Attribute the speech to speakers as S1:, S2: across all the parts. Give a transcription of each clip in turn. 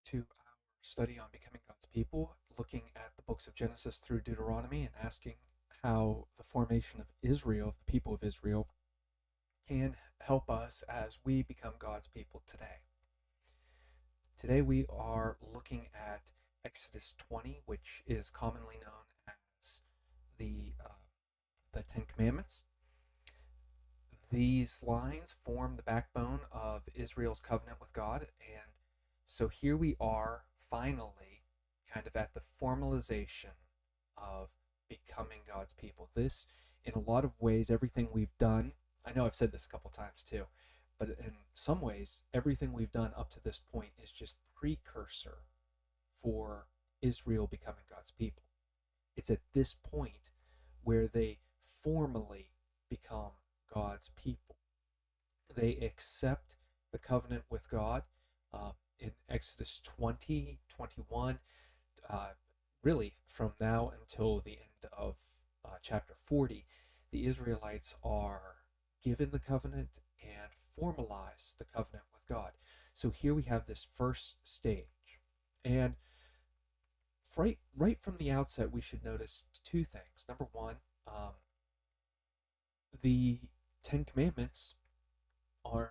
S1: to our study on becoming God's people, looking at the books of Genesis through Deuteronomy and asking how the formation of Israel, of the people of Israel, can help us as we become God's people today. Today we are looking at Exodus 20, which is commonly known as the uh, the Ten Commandments. These lines form the backbone of Israel's covenant with God, and so here we are finally kind of at the formalization of becoming God's people. This, in a lot of ways, everything we've done, I know I've said this a couple times too, but in some ways, everything we've done up to this point is just precursor for Israel becoming God's people. It's at this point where they formally become God's people. They accept the covenant with God in Exodus 20, 21, really from now until the end of chapter 40, the Israelites are given the covenant and formalize the covenant with God. So here we have this first stage. And right from the outset, we should notice two things. Number one, the Ten Commandments are,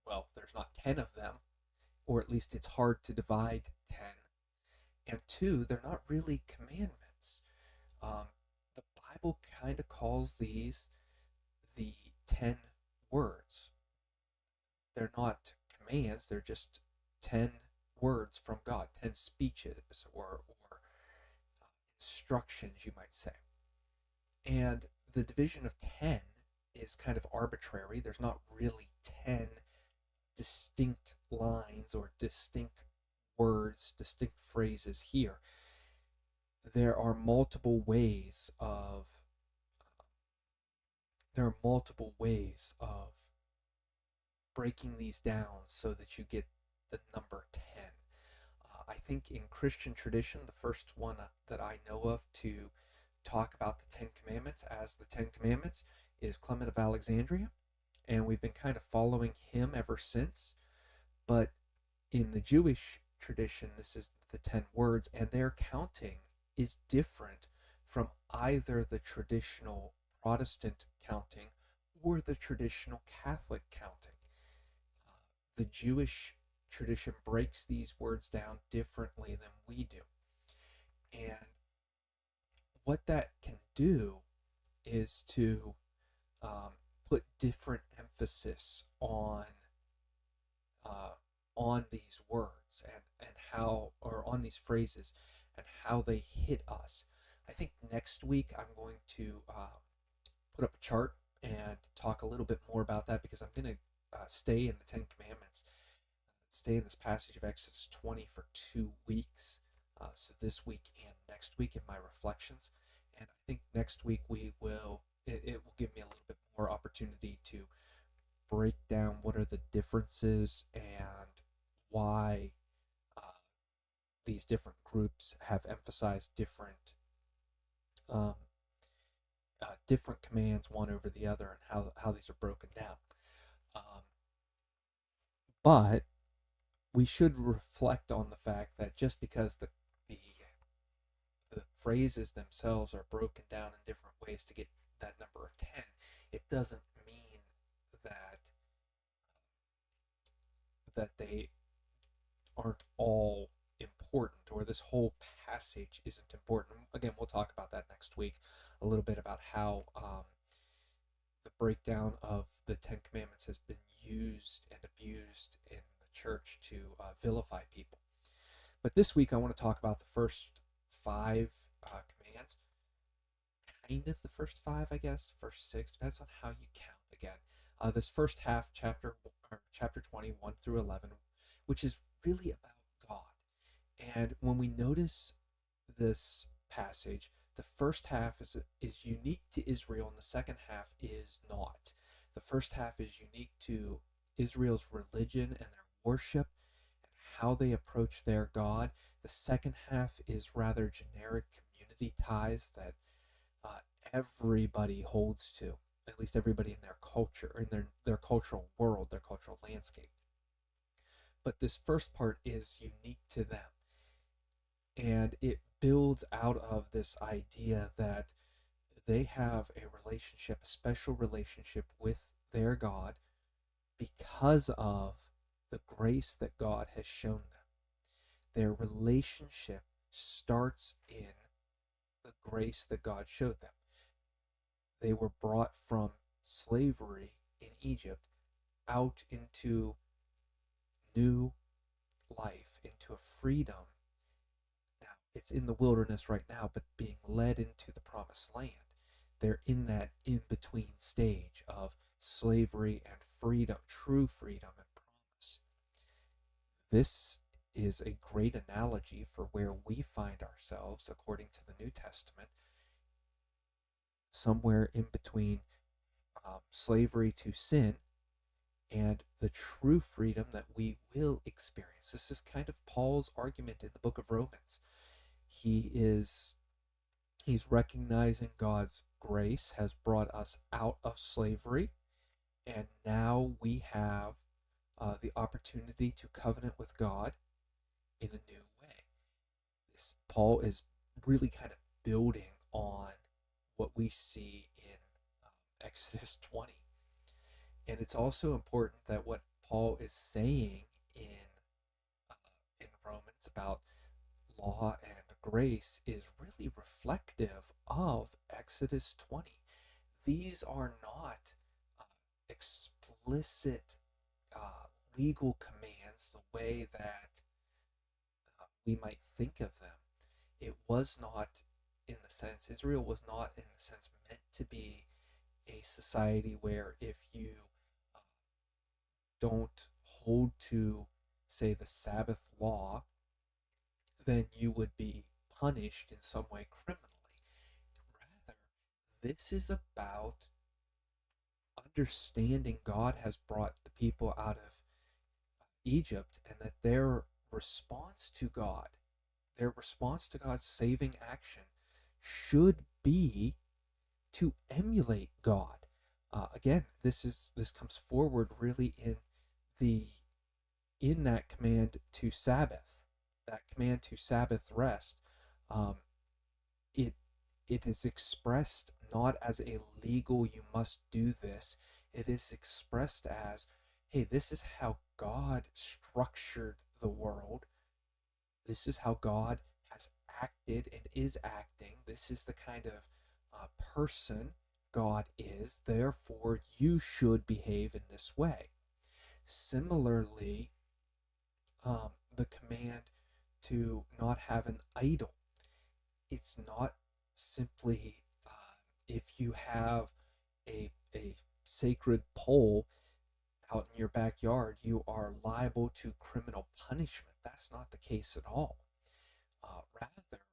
S1: well, there's not 10 of them, or at least it's hard to divide 10. And two, they're not really commandments. Um, the Bible kind of calls these the 10 words. They're not commands, they're just 10 words from God, 10 speeches or instructions, you might say. And the division of 10 is kind of arbitrary. There's not really 10 distinct lines or distinct words, distinct phrases here. There are multiple ways of breaking these down so that you get the number 10. I think in Christian tradition, the first one that I know of to talk about the Ten Commandments as the Ten Commandments is Clement of Alexandria, and we've been kind of following him ever since. But in the Jewish tradition, this is the 10 words, and their counting is different from either the traditional Protestant counting or the traditional Catholic counting. The Jewish tradition breaks these words down differently than we do. And what that can do is to put different emphasis uh, on these words and how, or on these phrases and how they hit us. I think next week I'm going to put up a chart and talk a little bit more about that because I'm going to stay in the Ten Commandments, stay in this passage of Exodus 20 for 2 weeks. So this week and next week in my reflections. And I think next week it will give me a little bit more opportunity to break down what are the differences and why these different groups have emphasized um, different commands one over the other and how these are broken down. Um, but we should reflect on the fact that just because the phrases themselves are broken down in different ways to get that number of 10, it doesn't mean that they aren't all important or this whole passage isn't important. Again, we'll talk about that next week, a little bit about how the breakdown of the Ten Commandments has been used and abused in the church to vilify people. But this week, I want to talk about the first five commands. Kind of the first five, I guess. First six, depends on how you count again. This first half, chapter 20, 1 through 11, which is really about God. And when we notice this passage, the first half is unique to Israel, and the second half is not. The first half is unique to Israel's religion and their worship and how they approach their God. The second half is rather generic community ties that uh, everybody holds to, at least everybody in their culture, in their cultural world, their cultural landscape. But this first part is unique to them. And it builds out of this idea that they have a relationship, a special relationship with their God because of the grace that God has shown them. Their relationship starts in the grace that God showed them. They were brought from slavery in Egypt out into new life, into a freedom. Now, it's in the wilderness right now, but being led into the promised land. They're in that in between stage of slavery and freedom, true freedom and promise. This is a great analogy for where we find ourselves according to the New Testament, somewhere in between slavery to sin and the true freedom that we will experience. This is kind of Paul's argument in the book of Romans. He's recognizing God's grace has brought us out of slavery, and now we have the opportunity to covenant with God in a new way. Paul is really kind of building on what we see in Exodus 20. And it's also important that what Paul is saying in Romans about law and grace is really reflective of Exodus 20. These are not explicit legal commands the way that we might think of them. It was not, in the sense, Israel was not, in the sense, meant to be a society where if you don't hold to, say, the Sabbath law, then you would be punished in some way criminally. Rather, this is about understanding God has brought the people out of Egypt, and that their response to God's saving action should be to emulate God. Again, this comes forward really in that command to Sabbath rest. It is expressed not as a legal, you must do this. It is expressed as, hey, this is how God structured the world. This is how God has acted and is acting. This is the kind of person God is. Therefore, you should behave in this way. Similarly, the command to not have an idol. It's not simply if you have a sacred pole out in your backyard, you are liable to criminal punishment. That's not the case at all. Rather,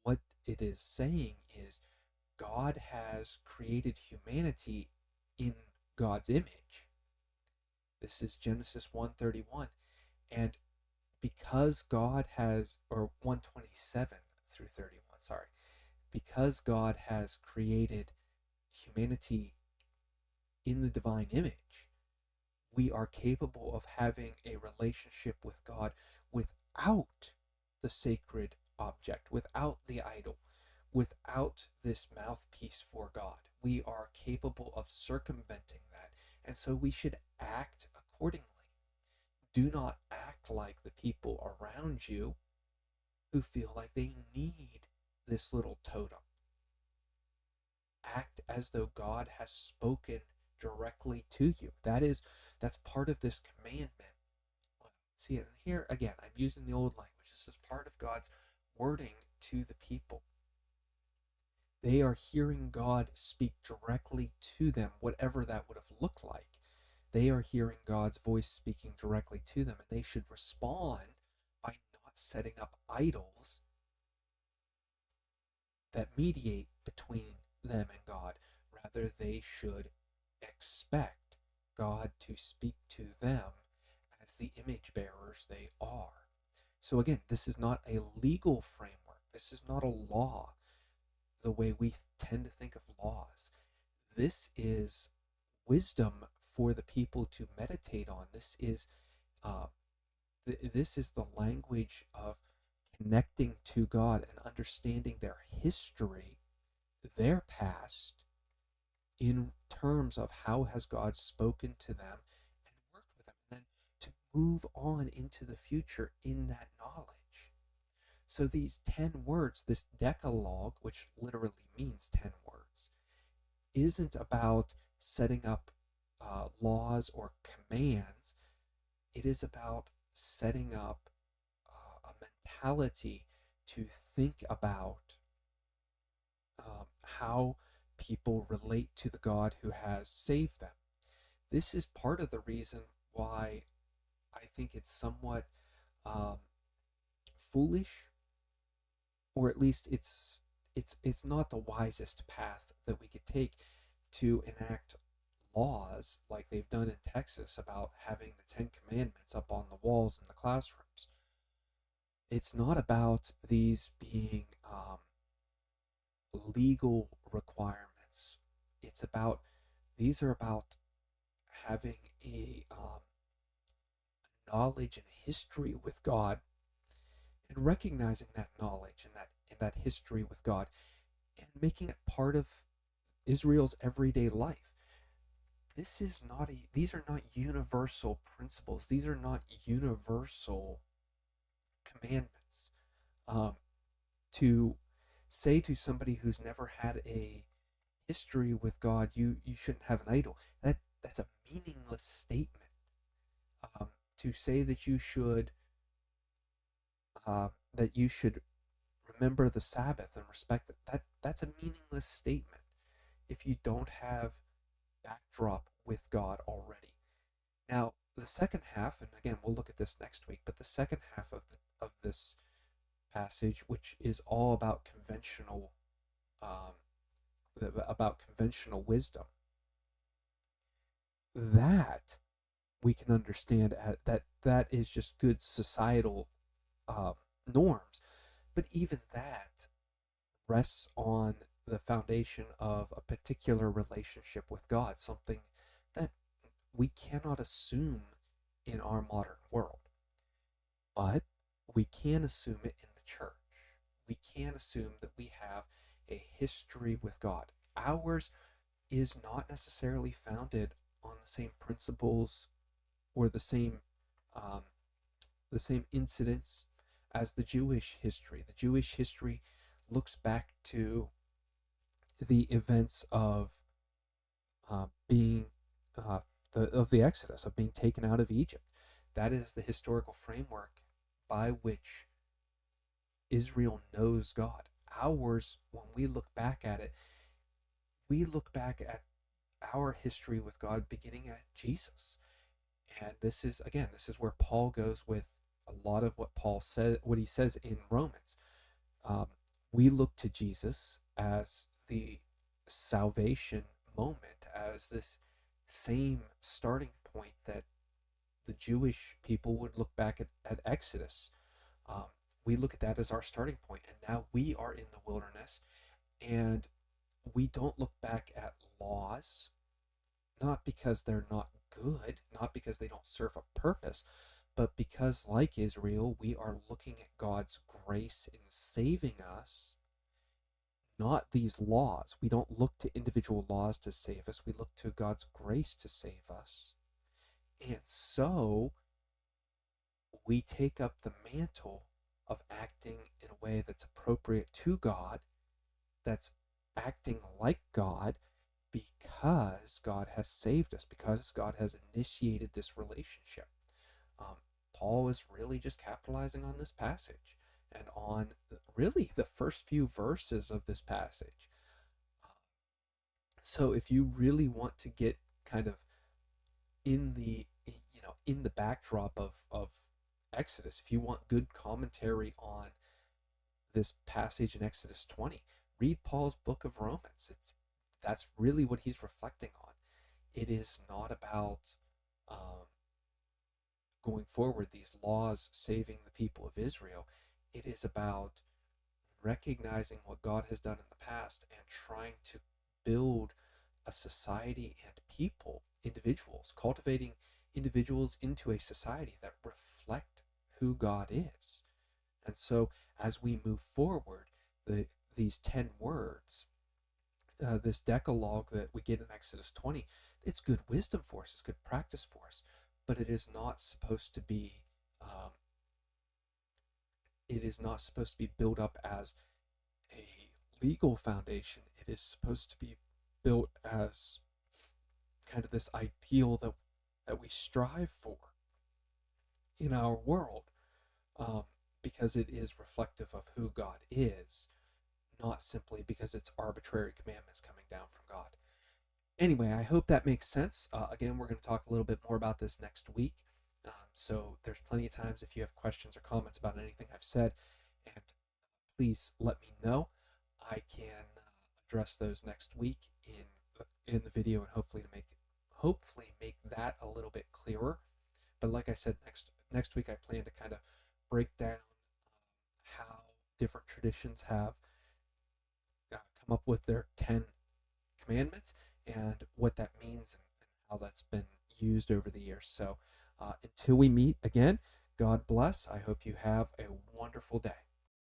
S1: what it is saying is God has created humanity in God's image. This is Genesis 1:31. And because God has, or 127 through 31, sorry, because God has created humanity in the divine image, we are capable of having a relationship with God without the sacred object, without the idol, without this mouthpiece for God. We are capable of circumventing that, and so we should act accordingly. Do not act like the people around you who feel like they need this little totem. Act as though God has spoken directly to you. That's part of this commandment. See, and here again, I'm using the old language. This is part of God's wording to the people. They are hearing God speak directly to them, whatever that would have looked like. They are hearing God's voice speaking directly to them, and they should respond by not setting up idols that mediate between them and God. Rather, they should expect God to speak to them as the image bearers they are. So again, this is not a legal framework. This is not a law the way we tend to think of laws. This is wisdom for the people to meditate on. This is This is the language of connecting to God and understanding their history, their past, in terms of how has God spoken to them and worked with them, and then to move on into the future in that knowledge. So these 10 words, this Decalogue, which literally means 10 words, isn't about setting up laws or commands. It is about setting up a mentality to think about how people relate to the God who has saved them. This is part of the reason why I think it's somewhat um, foolish, or at least it's not the wisest path that we could take to enact laws like they've done in Texas about having the Ten Commandments up on the walls in the classrooms. It's not about these being legal requirements. It's about these are about having a knowledge and history with God, and recognizing that knowledge and that history with God, and making it part of Israel's everyday life. These are not universal principles. These are not universal commandments. To say to somebody who's never had a history with God, you shouldn't have an idol. That's a meaningless statement. To say that you should remember the Sabbath and respect it, that's a meaningless statement if you don't have backdrop with God already. Now, the second half, and again we'll look at this next week, but the second half of this passage, which is all about um, conventional wisdom, that we can understand that is just good societal um, norms. But even that rests on the foundation of a particular relationship with God, something that we cannot assume in our modern world. But we can assume it in the church. We can assume that we have a history with God. Ours is not necessarily founded on the same principles or um, the same incidents as the Jewish history. The Jewish history looks back to the events of being of the Exodus, of being taken out of Egypt. That is the historical framework by which Israel knows God. Ours, when we look back at it, we look back at our history with God beginning at Jesus. And this is where Paul goes with a lot of what he says in Romans. Um, we look to Jesus as the salvation moment, as this same starting point that the Jewish people would look back at Exodus. Um, we look at that as our starting point, and now we are in the wilderness, and we don't look back at laws, not because they're not good, not because they don't serve a purpose, but because, like Israel, we are looking at God's grace in saving us, not these laws. We don't look to individual laws to save us, we look to God's grace to save us. And so we take up the mantle of acting in a way that's appropriate to God, that's acting like God, because God has saved us, because God has initiated this relationship. Um, Paul is really just capitalizing on this passage and on really the first few verses of this passage. So if you really want to get kind of in the backdrop of Exodus, if you want good commentary on this passage in Exodus 20, read Paul's book of Romans. That's really what he's reflecting on. It is not about going forward these laws saving the people of Israel. It is about recognizing what God has done in the past and trying to build a society and people, individuals, cultivating individuals into a society that reflect who God is. And so as we move forward, these 10 words, this Decalogue that we get in Exodus 20, it's good wisdom for us, it's good practice for us, but it is not supposed to be. It is not supposed to be built up as a legal foundation. It is supposed to be built as kind of this ideal that we strive for in our world, because it is reflective of who God is, not simply because it's arbitrary commandments coming down from God. Anyway, I hope that makes sense. Again, we're going to talk a little bit more about this next week. So there's plenty of times if you have questions or comments about anything I've said, and please let me know. I can address those next week in the video, and hopefully make that a little bit clearer. But like I said, next week I plan to kind of break down how different traditions have come up with their 10 commandments and what that means, and how that's been used over the years. So until we meet again, God bless. I hope you have a wonderful day.